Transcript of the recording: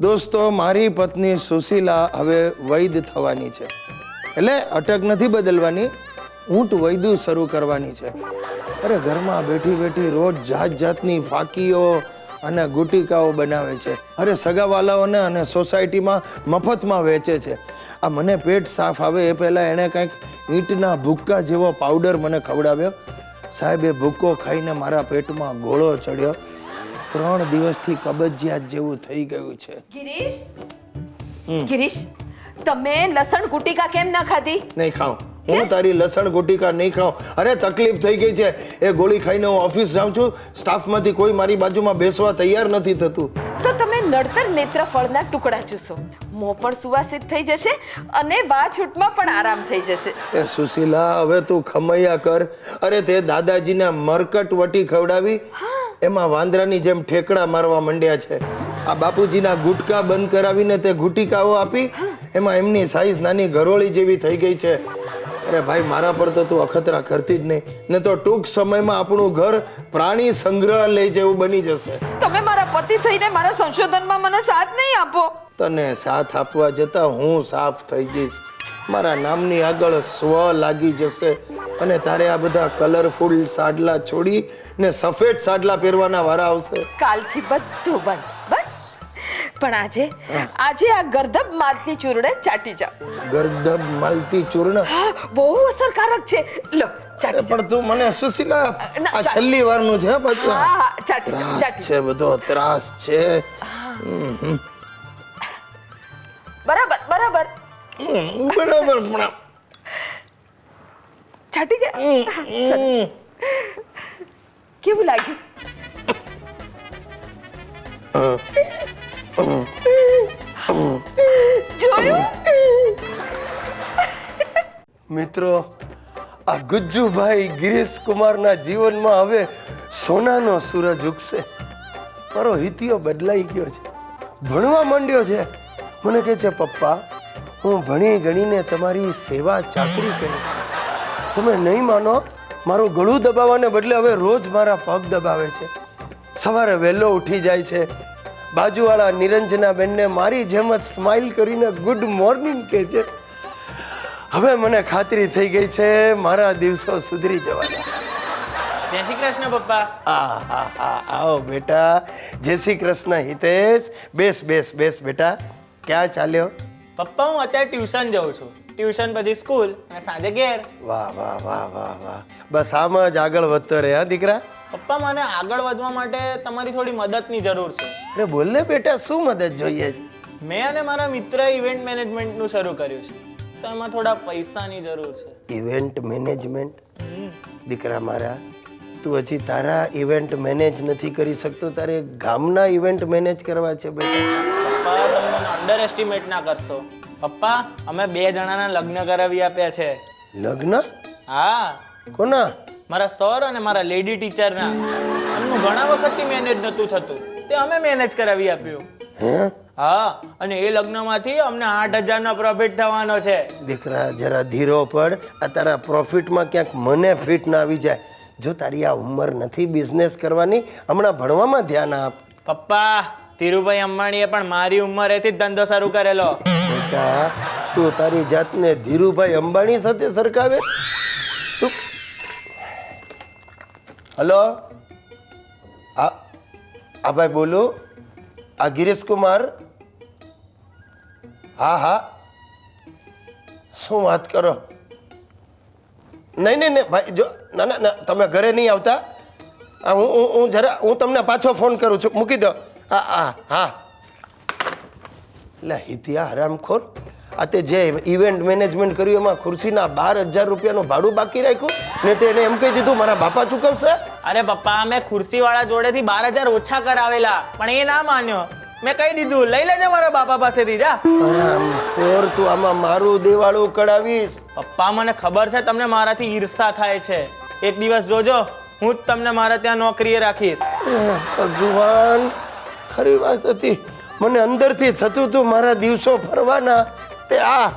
દોસ્તો, મારી પત્ની સુશીલા હવે વૈદ થવાની છે, એટલે અટક નથી બદલવાની, ઊંટ વૈદુ શરૂ કરવાની છે. અરે ઘરમાં બેઠી બેઠી રોજ જાત જાતની ફાકીઓ અને ગુટિકાઓ બનાવે છે. અરે સગાવાલાઓને અને સોસાયટીમાં મફતમાં વેચે છે. આ મને પેટ સાફ આવે એ પહેલાં એણે કંઈક ઈંટના ભૂક્કા જેવો પાવડર મને ખવડાવ્યો. સાહેબ, એ ભૂક્કો ખાઈને મારા પેટમાં ગોળો ચડ્યો. 3 દિવસથી કબજિયાત જેવું થઈ ગયું છે. ગિરીશ, તમે લસણ ગુટિકા કેમ ના ખાધી? નહીં ખાઉં, હું તારી લસણ ગુટિકા નહીં ખાઉં. અરે તકલીફ થઈ ગઈ છે. એ ગોળી ખાઈને હું ઓફિસ જાઉં છું, સ્ટાફમાંથી કોઈ મારી બાજુમાં બેસવા તૈયાર નથી થતું. તો તમે નડતર નેત્રફળના ટુકડા ચૂસો, મોં પણ સુવાસિત થઈ જશે અને વાછૂટમાં પણ આરામ થઈ જશે. એ સુશીલા, હવે તું ખમૈયા કર. અરે તે દાદાજીને મરકટ વટી ખવડાવી, એમાં વાંદરાની જેમ ઠેકડા મારવા માંડ્યા છે. આ બાપુજીના ગુટકા બંધ કરાવીને તે ગુટિકાઓ આપી, એમાં એમની સાઈઝ નાની ઘરોળી જેવી થઈ ગઈ છે. અરે ભાઈ, મારા પર તો તું અખતરા કરતી જ નહીં, ને તો ટૂંક સમયમાં આપણું ઘર પ્રાણી સંગ્રહાલય જેવું બની જશે. તમે મારા પતિ થઈને મારા સંશોધનમાં મને સાથ નહીં આપો. તને સાથ આપવા જતાં હું સાફ થઈ જઈશ. મારા નામની આગળ સ્વ લાગી જશે અને તારે આ બધા કલરફુલ સાડલા છોડી ને સફેદ સાડલા પહેરવાના વારા આવશે. કાલથી બધું બંધ, બસ. પણ આજે આ ગરદબ માલતી ચૂરણે ચાટી જાઓ. ગરદબ માલતી ચૂર્ણ બહુ અસરકારક છે. લો, ચાટી જાઓ. પણ તું મને સુશીલા, આ છેલ્લી વારનું છે. હા, ચાટી જાઓ, ચાટી છે, બધો ત્રાસ છે. બરાબર બરાબર. બરાબર પણ ચાટી ગયા. કેવું લાગ્યું? જોયું? મિત્રો, આ ગુજ્જુભાઈ ગિરીશ કુમારના જીવનમાં હવે સોનાનો સૂરજ ઉગશે. મારો હિતિયો બદલાઈ ગયો છે, ભણવા માંડ્યો છે. મને કહે છે, પપ્પા, હું ભણી ગણીને તમારી સેવા ચાકરી કરીશ. તમે નહીં માનો, મારું ગળું દબાવવાને બદલે હવે રોજ મારા પગ દબાવે છે. સવારે વહેલો ઉઠી જાય છે. બાજુવાળા નિરંજના બેનને મારી જેમ જ સ્માઇલ કરીને ગુડ મોર્નિંગ કહે છે. હવે મને ખાતરી થઈ ગઈ છે, મારા દિવસો સુધરી જવાના. જય શ્રી કૃષ્ણ પપ્પા. આવો બેટા. જય શ્રી કૃષ્ણ હિતેશ. બેસ બેસ બેસ બેટા. ક્યાં ચાલ્યો? પપ્પા, હું અત્યારે ટ્યુશન જાઉં છું. ટ્યુશન પછી સ્કૂલ અને સાંજે ઘેર. વાહ વાહ વાહ વાહ વાહ. બસ આમ જ આગળ વધતો રહે હા દીકરા. પપ્પા, મને આગળ વધવા માટે તમારી થોડી મદદની જરૂર છે. અરે બોલ ને બેટા, શું મદદ જોઈએ? મેં અને મારા મિત્રએ ઇવેન્ટ મેનેજમેન્ટનું શરૂ કર્યું છે, તો એમાં થોડા પૈસાની જરૂર છે. Event management? દીકરા મારા, તું હજી તારા ઇવેન્ટ મેનેજ નથી કરી શકતો, તારે ગામના ઇવેન્ટ મેનેજ કરવા છે બેટા. પપ્પા, તમે મને અંડર એસ્ટિમેટ ના કરશો. પપ્પા, અમે 2 જણાના લગ્ન કરાવી આપ્યા છે. લગ્ન? હા. કોના? મારા સર અને મારા લેડી ટીચરના. એમનું ઘણા વખતથી મેનેજ નહોતું થતું, તે અમે મેનેજ કરાવી આપ્યું. હે? હા, અને એ લગ્નમાંથી અમને 8,000નો પ્રોફિટ થવાનો છે. દીકરા, જરા ધીરો પડ. આ તારા પ્રોફિટમાં ક્યાંક મને ફિટ ના આવી જાય. જો તારી આ ઉંમર નથી બિઝનેસ કરવાની, હમણાં ભણવામાં ધ્યાન આપ. પપ્પા, ધીરુભાઈ અંબાણીએ પણ મારી ઉંમરેથી જ ધંધો શરૂ કરેલો. બેટા, તું તારી જાતને ધીરુભાઈ અંબાણી સાથે સરખાવે? હલો, આ ભાઈ બોલું. આ ગિરીશ કુમાર? હા હા. શું વાત કરો? નહીં નહીં નહીં ભાઈ, જો ના ના ના, તમે ઘરે નહીં આવતા. હું તમને પાછો ફોન કરું છું, મૂકી દો. હા હા હા. એટલે હિતિયા હરામખોર, આ તે જે ઇવેન્ટ મેનેજમેન્ટ કર્યું એમાં ખુરશીના 12,000 રૂપિયાનું ભાડું બાકી રાખ્યું ને તેને એમ કહી દીધું મારા બાપા ચૂકવશે. અરે પપ્પા, મેં ખુરશીવાળા જોડેથી 12,000 ઓછા કરાવેલા, પણ એ ના માન્યો. મેં કહી દીધું, લઈ લેજે મારા બાપા પાસેથી, જા. હરામખોર, તું આમાં મારું દેવાળું કઢાવીશ. પપ્પા, મને ખબર છે તમને મારાથી ઈર્ષા થાય છે. એક દિવસ જોજો, હું જ તમને મારા ત્યાં નોકરીએ રાખીશ. ભગવાન, ખરી વાત હતી. મને અંદરથી થતું હતું મારા દિવસો ફરવાના. તે આ